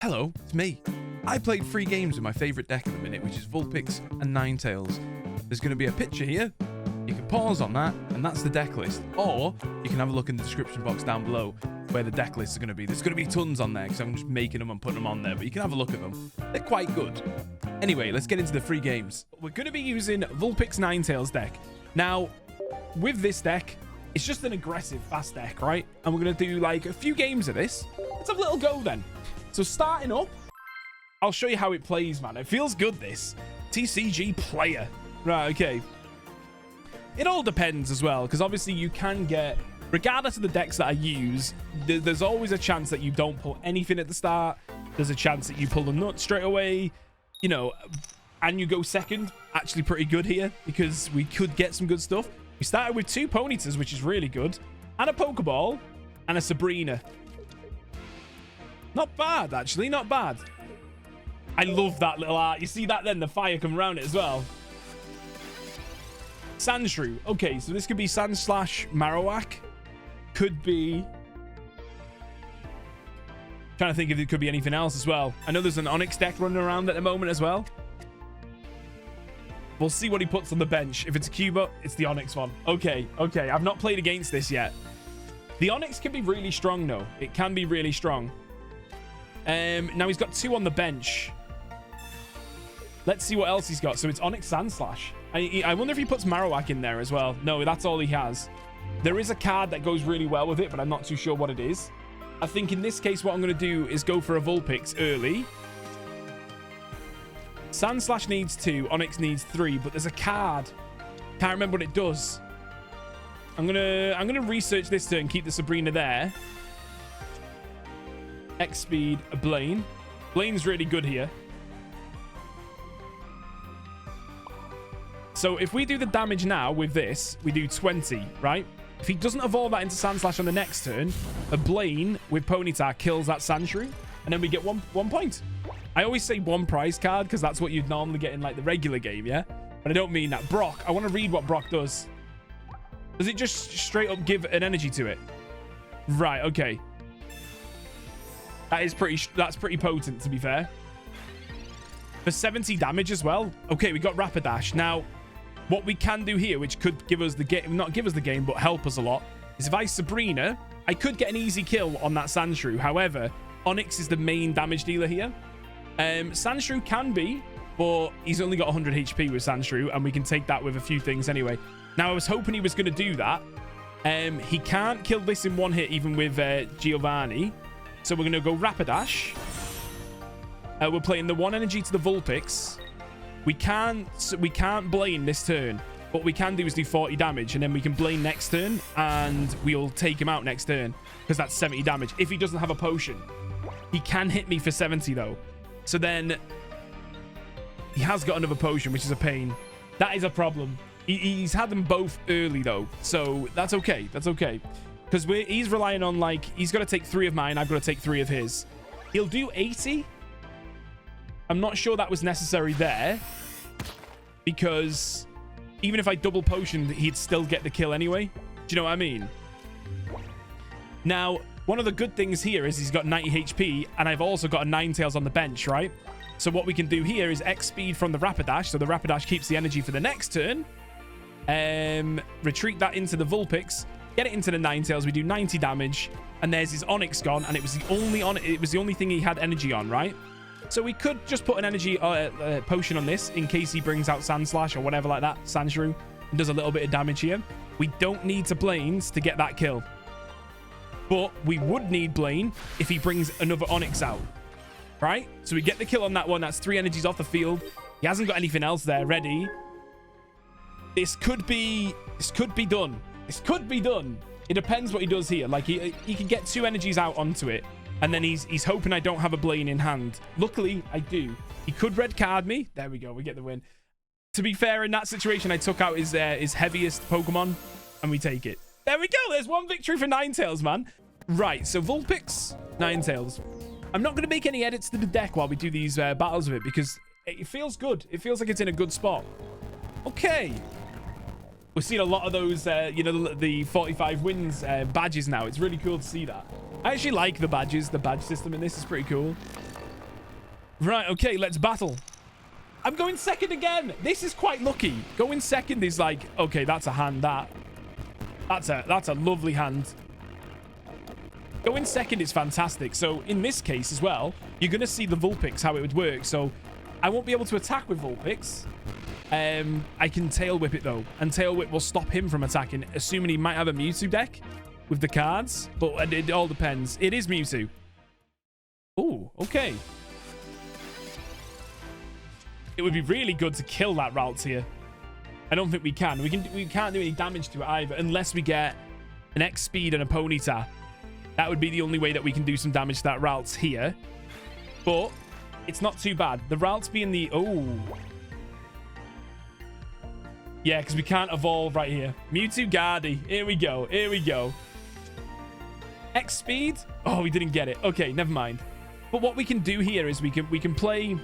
Hello, it's me. I played 3 games with my favorite deck at the minute, which is Vultails and Ninetails. There's going to be a picture here. You can pause on that, and that's the deck list. Or you can have a look in the description box down below where the deck lists are going to be. There's going to be tons on there because I'm just making them and putting them on there, but you can have a look at them. They're quite good. Anyway, let's get into the 3 games. We're going to be using Vulpix Ninetails deck. Now, with this deck, it's just an aggressive, fast deck, right? And we're going to do like a few games of this. Let's have a little go then. So starting up, I'll show you how it plays, man. It feels good, this. TCG player. Right, okay. It all depends as well, because obviously you can get, regardless of the decks that I use, there's always a chance that you don't pull anything at the start. There's a chance that you pull the nut straight away, you know, and you go second. Actually pretty good here, because we could get some good stuff. We started with 2 Ponytas, which is really good, and a Pokeball, and a Sabrina. Not bad, actually. Not bad. I love that little art. You see that then? The fire come around it as well. Sandshrew. Okay, so this could be Sand/Marowak. Could be... Trying to think if it could be anything else as well. I know there's an Onyx deck running around at the moment as well. We'll see what he puts on the bench. If it's a Cuba, it's the Onyx one. Okay, okay. I've not played against this yet. The Onyx can be really strong, though. It can be really strong. Now he's got 2 on the bench. Let's see what else he's got. So it's Onyx Sandslash. I wonder if he puts Marowak in there as well. No, that's all he has. There is a card that goes really well with it, but I'm not too sure what it is. I think in this case, what I'm going to do is go for a Vulpix early. Sandslash needs 2. Onyx needs 3, but there's a card. Can't remember what it does. I'm gonna research this turn, keep the Sabrina there. X-Speed, a Blaine. Blaine's really good here. So if we do the damage now with this, we do 20, right? If he doesn't evolve that into Sandslash on the next turn, a Blaine with Ponyta kills that Sandshrew, and then we get one point. I always say 1 prize card because that's what you'd normally get in like the regular game, yeah? But I don't mean that. Brock, I want to read what Brock does. Does it just straight up give an energy to it? Right, okay. That's pretty potent, to be fair. For 70 damage as well. Okay, we got Rapidash. Now, what we can do here, which could give us the game, not give us the game, but help us a lot, is if I Sabrina, I could get an easy kill on that Sandshrew. However, Onyx is the main damage dealer here. Sandshrew can be, but he's only got 100 HP with Sandshrew, and we can take that with a few things anyway. Now, I was hoping he was going to do that. He can't kill this in 1 hit, even with Giovanni. So we're going to go Rapidash. We're playing the 1 energy to the Vulpix. We can't Blaine this turn. What we can do is do 40 damage, and then we can Blaine next turn, and we'll take him out next turn, because that's 70 damage. If he doesn't have a potion, he can hit me for 70, though. So then he has got another potion, which is a pain. That is a problem. He's had them both early, though, so that's okay. That's okay. Because he's relying on, like, he's got to take 3 of mine. I've got to take 3 of his. He'll do 80. I'm not sure that was necessary there. Because even if I double potioned, he'd still get the kill anyway. Do you know what I mean? Now, one of the good things here is he's got 90 HP. And I've also got a Ninetails on the bench, right? So what we can do here is X-Speed from the Rapidash. So the Rapidash keeps the energy for the next turn. Retreat that into the Vulpix. Get it into the Ninetails. We do 90 damage, and there's his Onyx gone, and it was the only thing he had energy on, right? So we could just put an energy potion on this in case he brings out Sandslash or whatever like that, Sandshrew, and does a little bit of damage here. We don't need to Blaines to get that kill, but we would need Blaine if he brings another Onyx out, right? So we get the kill on that one. That's 3 energies off the field. He hasn't got anything else there ready. This could be done. This could be done. It depends what he does here. Like, he can get 2 energies out onto it, and then he's hoping I don't have a Blaine in hand. Luckily, I do. He could red card me. There we go. We get the win. To be fair, in that situation, I took out his heaviest Pokemon, and we take it. There we go. There's 1 victory for Ninetails, man. Right, so Vulpix, Ninetails. I'm not going to make any edits to the deck while we do these battles of it, because it feels good. It feels like it's in a good spot. Okay. We're seeing a lot of those, you know, the 45 wins badges now. It's really cool to see that. I actually like the badges. The badge system in this is pretty cool. Right, okay, let's battle. I'm going second again. This is quite lucky. Going second is like, okay, that's a hand, that's a lovely hand. Going second is fantastic. So in this case as well, you're going to see the Vulpix, how it would work. So I won't be able to attack with Vulpix. I can Tail Whip it though. And Tail Whip will stop him from attacking, assuming he might have a Mewtwo deck with the cards. But it all depends. It is Mewtwo. Oh, okay. It would be really good to kill that Ralts here. I don't think we can. We can't do any damage to it either unless we get an X speed and a Ponyta. That would be the only way that we can do some damage to that Ralts here. But it's not too bad. The Ralts being the... Oh. Yeah, because we can't evolve right here. Mewtwo Guardy. Here we go. Here we go. X speed. Oh, we didn't get it. Okay, never mind. But what we can do here is we can play...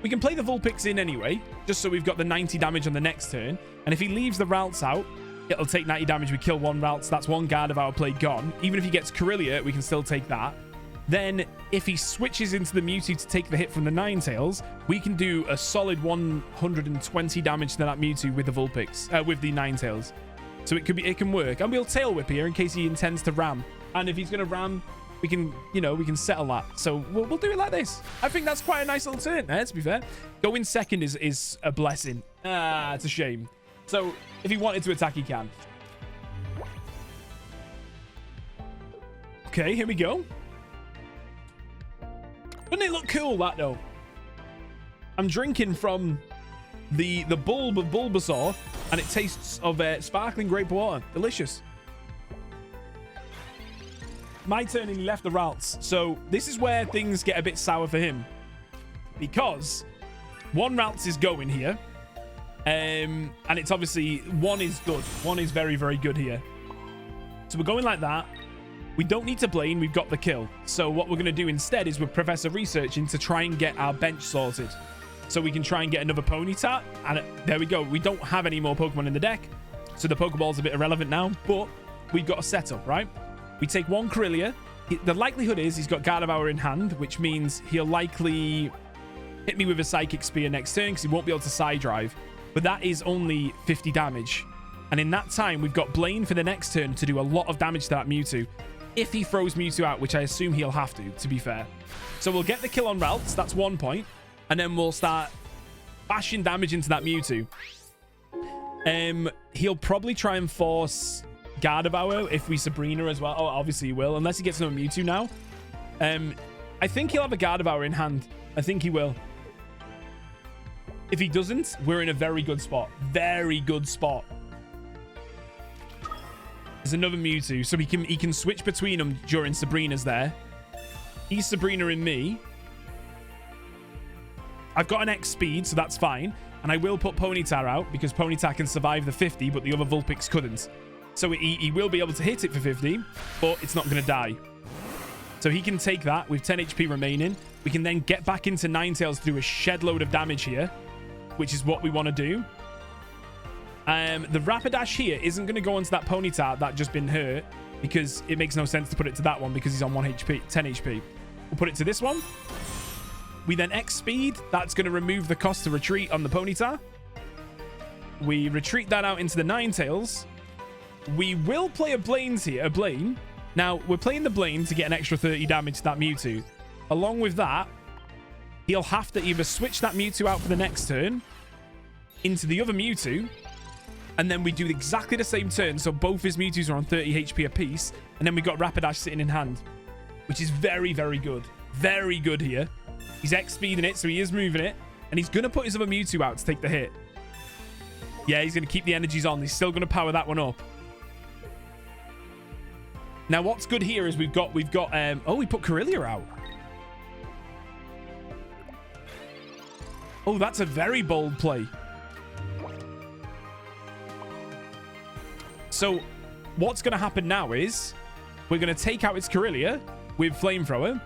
We can play the Vulpix in anyway, just so we've got the 90 damage on the next turn. And if he leaves the Ralts out, it'll take 90 damage. We kill one Ralts. That's one Gardevoir play gone. Even if he gets Corellia, we can still take that. Then, if he switches into the Mewtwo to take the hit from the Ninetails, we can do a solid 120 damage to that Mewtwo with the Vulpix, with the Ninetails. So it can work. And we'll Tail Whip here in case he intends to ram. And if he's going to ram... we can, we can settle that. So we'll do it like this. I think that's quite a nice little turn, to be fair. Going second is a blessing. Ah, it's a shame. So if he wanted to attack, he can. Okay, here we go. Doesn't it look cool, that, though? I'm drinking from the bulb of Bulbasaur, and it tastes of sparkling grape water. Delicious. My turn and he left the Ralts. So this is where things get a bit sour for him. Because one Ralts is going here. And it's obviously... one is good. One is very, very good here. So we're going like that. We don't need to Blaine. We've got the kill. So what we're going to do instead is we're Professor Researching to try and get our bench sorted. So we can try and get another Ponyta. And there we go. We don't have any more Pokemon in the deck. So the Pokeball's a bit irrelevant now. But we've got a setup, right? We take one Corellia. The likelihood is he's got Gardevoir in hand, which means he'll likely hit me with a Psychic Spear next turn because he won't be able to Side Drive. But that is only 50 damage. And in that time, we've got Blaine for the next turn to do a lot of damage to that Mewtwo. If he throws Mewtwo out, which I assume he'll have to be fair. So we'll get the kill on Ralts. That's 1 point. And then we'll start bashing damage into that Mewtwo. He'll probably try and force... Gardevoir if we Sabrina as well. Oh, obviously he will, unless he gets another Mewtwo now. I think he'll have a Gardevoir in hand. I think he will. If he doesn't, we're in a very good spot. Very good spot. There's another Mewtwo, so he can switch between them during Sabrina's there. He's Sabrina in me. I've got an X speed, so that's fine. And I will put Ponyta out because Ponyta can survive the 50, but the other Vulpix couldn't. So he will be able to hit it for 50, but it's not going to die. So he can take that with 10 HP remaining. We can then get back into Ninetails to do a shed load of damage here, which is what we want to do. The Rapidash here isn't going to go onto that Ponyta that just been hurt because it makes no sense to put it to that one because he's on 10 HP. We'll put it to this one. We then X speed. That's going to remove the cost to retreat on the Ponyta. We retreat that out into the Ninetails. We will play a Blaine's here. A Blaine. Now, we're playing the Blaine to get an extra 30 damage to that Mewtwo. Along with that, he'll have to either switch that Mewtwo out for the next turn into the other Mewtwo, and then we do exactly the same turn, so both his Mewtwo's are on 30 HP apiece, and then we got Rapidash sitting in hand, which is very, very good. Very good here. He's X-speeding it, so he is moving it, and he's going to put his other Mewtwo out to take the hit. Yeah, he's going to keep the energies on. He's still going to power that one up. Now, what's good here is we've got oh, we put Corellia out. Oh, that's a very bold play. So, what's going to happen now is we're going to take out its Corellia with Flamethrower,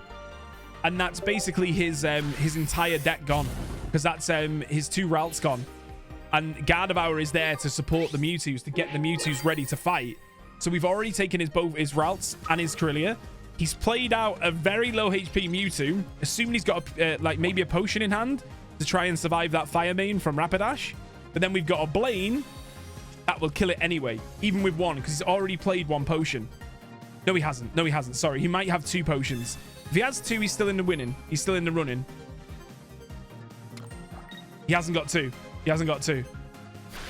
and that's basically his entire deck gone, because that's his 2 Ralts gone. And Gardevoir is there to support the Mewtwo's, to get the Mewtwo's ready to fight. So we've already taken both his Ralts and his Corellia. He's played out a very low HP Mewtwo, assuming he's got like maybe a potion in hand to try and survive that Fire Main from Rapidash. But then we've got a Blaine that will kill it anyway, even with one, because he's already played one potion. No, he hasn't. No, he hasn't. Sorry, he might have 2 potions. If he has 2, he's still in the winning. He's still in the running. He hasn't got 2. He hasn't got 2.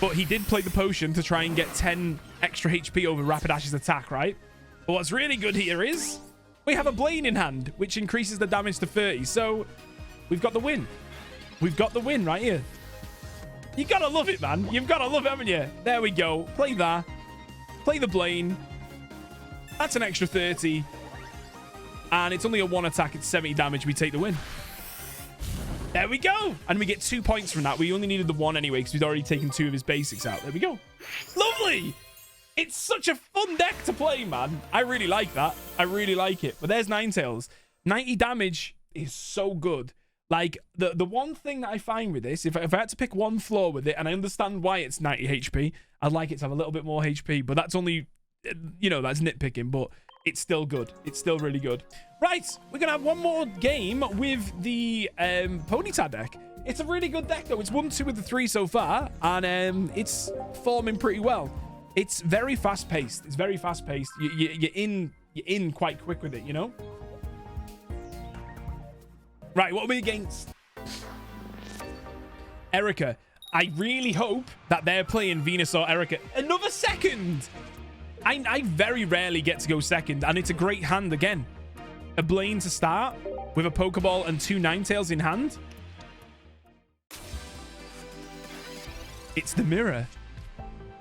But he did play the potion to try and get 10 extra HP over Rapidash's attack, right? But what's really good here is we have a Blaine in hand, which increases the damage to 30. So we've got the win. We've got the win right here. You gotta love it, man. You've gotta love it, haven't you? There we go. Play that. Play the Blaine. That's an extra 30. And it's only a 1 attack. It's 70 damage. We take the win. There we go. And we get 2 points from that. We only needed the 1 anyway because we'd already taken 2 of his basics out. There we go. Lovely. It's such a fun deck to play, man. I really like that. I really like it. But there's Ninetails. 90 damage is so good. Like, the one thing that I find with this, if I had to pick one flaw with it, and I understand why it's 90 HP, I'd like it to have a little bit more HP. But that's only, you know, that's nitpicking. But it's still good. It's still really good. Right, we're going to have one more game with the Ponyta deck. It's a really good deck, though. It's 1-2 with the 3 so far, and it's forming pretty well. It's very fast-paced. It's very fast-paced. You're in quite quick with it, you know? Right, what are we against? Erica. I really hope that they're playing Venusaur Erica. Another second! I very rarely get to go second, and it's a great hand again. A Blaine to start with a Pokeball and 2 Ninetails in hand. It's the mirror.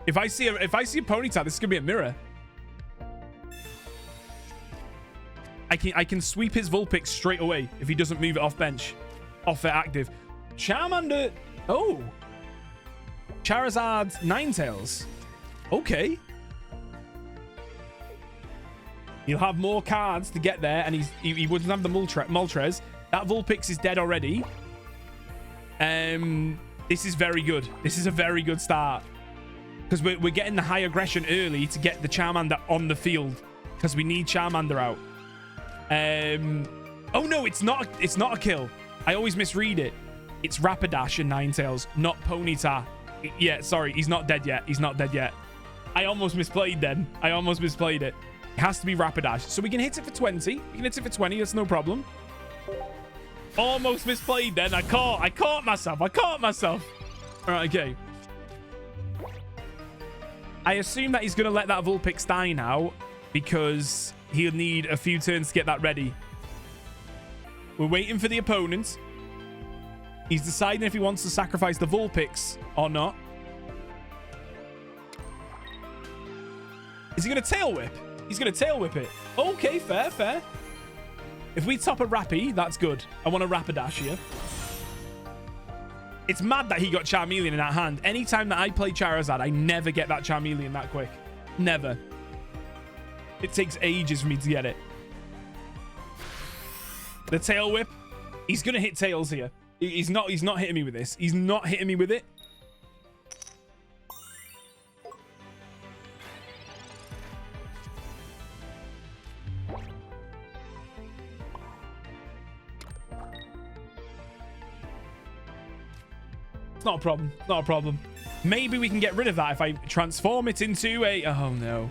If I see a Ponyta, this is gonna be a mirror. I can sweep his Vulpix straight away if he doesn't move it off bench, off active. Charmander. Oh, Charizard Ninetails. Okay. He'll have more cards to get there, and he wouldn't have the Moltres. That Vulpix is dead already. This is very good. This is a very good start. Because we're getting the high aggression early to get the Charmander on the field. Because we need Charmander out. Oh no, it's not a kill. I always misread it. It's Rapidash and Ninetails, not Ponyta. Yeah, sorry, he's not dead yet. He's not dead yet. I almost misplayed then. I almost misplayed it. It has to be Rapidash. So we can hit it for 20. We can hit it for 20. That's no problem. Almost misplayed then. I caught myself. I caught myself. All right, okay. I assume that he's going to let that Vulpix die now because he'll need a few turns to get that ready. We're waiting for the opponent. He's deciding if he wants to sacrifice the Vulpix or not. Is he going to Tail Whip? He's going to Tail Whip it. Okay, fair, fair. If we top a Rappy, that's good. I want a Rapidash here. It's mad that he got Charmeleon in that hand. Anytime that I play Charizard, I never get that Charmeleon that quick. Never. It takes ages for me to get it. The Tail Whip. He's going to hit Tails here. He's not hitting me with this. He's not hitting me with it. Not a problem. Not a problem. Maybe we can get rid of that if I transform it into a... Oh, no.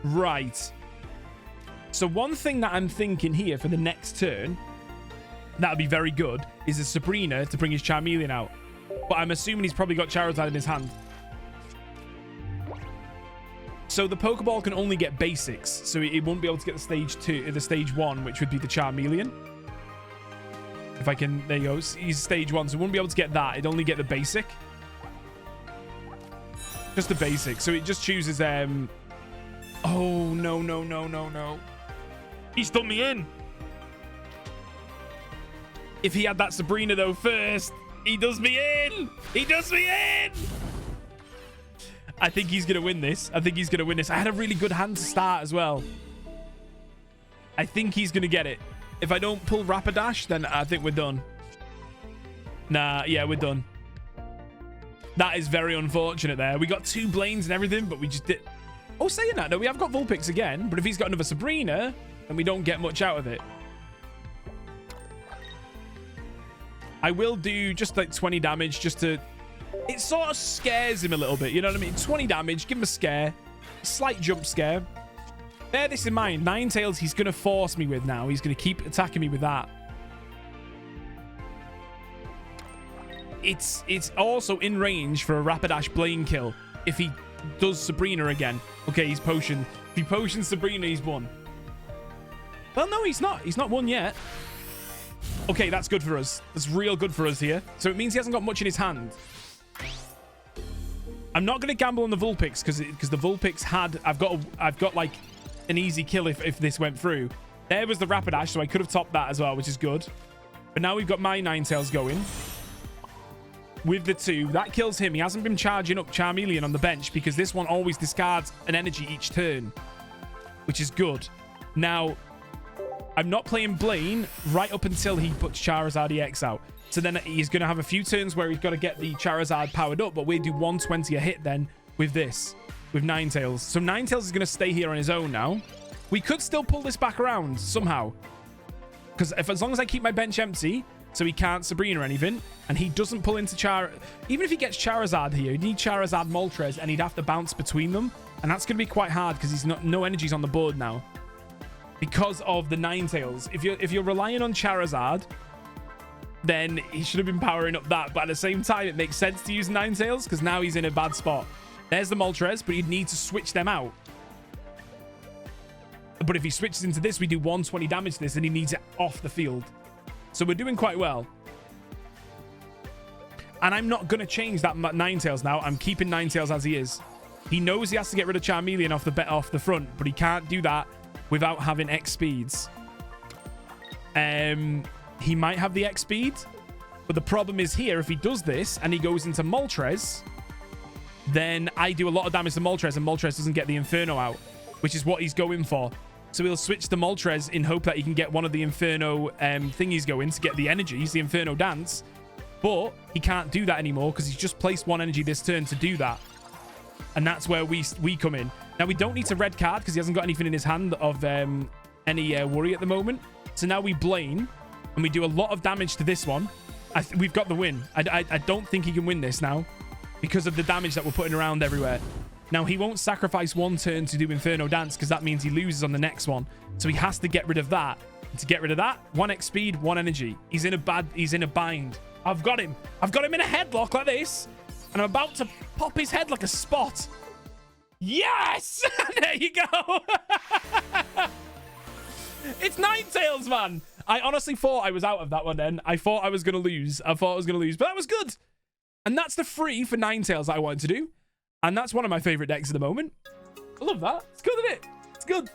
Right. So one thing that I'm thinking here for the next turn, that would be very good, is a Sabrina to bring his Charmeleon out. But I'm assuming he's probably got Charizard in his hand. So the Pokeball can only get basics, so it won't be able to get the stage 1, which would be the Charmeleon. If I can, there you go. He's stage 1, so it won't be able to get that. It'd only get the basic. Just the basic. So it just chooses, oh, no, no, no, no, no. He's done me in. If he had that Sabrina, though, first, he does me in. He does me in. I think he's going to win this. I think he's going to win this. I had a really good hand to start as well. I think he's going to get it. If I don't pull Rapidash, then I think we're done. Nah, yeah, we're done. That is very unfortunate there. We got 2 Blaines and everything, but we just did... Oh, saying that, though, we have got Vulpix again, but if he's got another Sabrina, then we don't get much out of it. I will do just like 20 damage just to... It sort of scares him a little bit, you know what I mean? 20 damage, give him a scare. A slight jump scare. Bear this in mind. Ninetails, he's going to force me with now. He's going to keep attacking me with that. It's also in range for a Rapidash Blaine kill if he does Sabrina again. Okay, he's potioned. If he potions Sabrina, he's won. Well, no, he's not. He's not won yet. Okay, that's good for us. That's real good for us here. So it means he hasn't got much in his hand. I'm not going to gamble on the Vulpix because the Vulpix had... I've got like an easy kill if this went through. There was the Rapidash, so I could have topped that as well, which is good. But now we've got my Ninetails going. With the 2, that kills him. He hasn't been charging up Charmeleon on the bench because this one always discards an energy each turn, which is good. Now, I'm not playing Blaine right up until he puts Charizard EX out. So then he's going to have a few turns where he's got to get the Charizard powered up, but we do 120 a hit then with this, with Ninetails. So Ninetails is going to stay here on his own now. We could still pull this back around somehow. Because as long as I keep my bench empty... So he can't Sabrina or anything. And he doesn't pull into even if he gets Charizard here, he'd need Charizard Moltres and he'd have to bounce between them. And that's going to be quite hard because he's no energies on the board now. Because of the Ninetails. If you're relying on Charizard, then he should have been powering up that. But at the same time, it makes sense to use Ninetails because now he's in a bad spot. There's the Moltres, but he'd need to switch them out. But if he switches into this, we do 120 damage to this and he needs it off the field. So we're doing quite well. And I'm not going to change that Ninetails now. I'm keeping Ninetails as he is. He knows he has to get rid of Charmeleon off the front, but he can't do that without having X speeds. He might have the X speed, but the problem is here, if he does this and he goes into Moltres, then I do a lot of damage to Moltres and Moltres doesn't get the Inferno out, which is what he's going for. So he'll switch the Moltres in hope that he can get one of the Inferno thingies going to get the energies, the Inferno Dance. But he can't do that anymore because he's just placed 1 energy this turn to do that. And that's where we come in. Now, we don't need to red card because he hasn't got anything in his hand of any worry at the moment. So now we Blaine and we do a lot of damage to this one. We've got the win. I don't think he can win this now because of the damage that we're putting around everywhere. Now, he won't sacrifice 1 turn to do Inferno Dance because that means he loses on the next one. So he has to get rid of that. And to get rid of that, 1 X speed, 1 energy. He's in a bind. I've got him. I've got him in a headlock like this. And I'm about to pop his head like a spot. Yes! There you go. It's Ninetails, man. I honestly thought I was out of that one then. I thought I was going to lose. But that was good. And that's the free for Ninetails that I wanted to do. And that's one of my favorite decks at the moment. I love that. It's good, isn't it? It's good.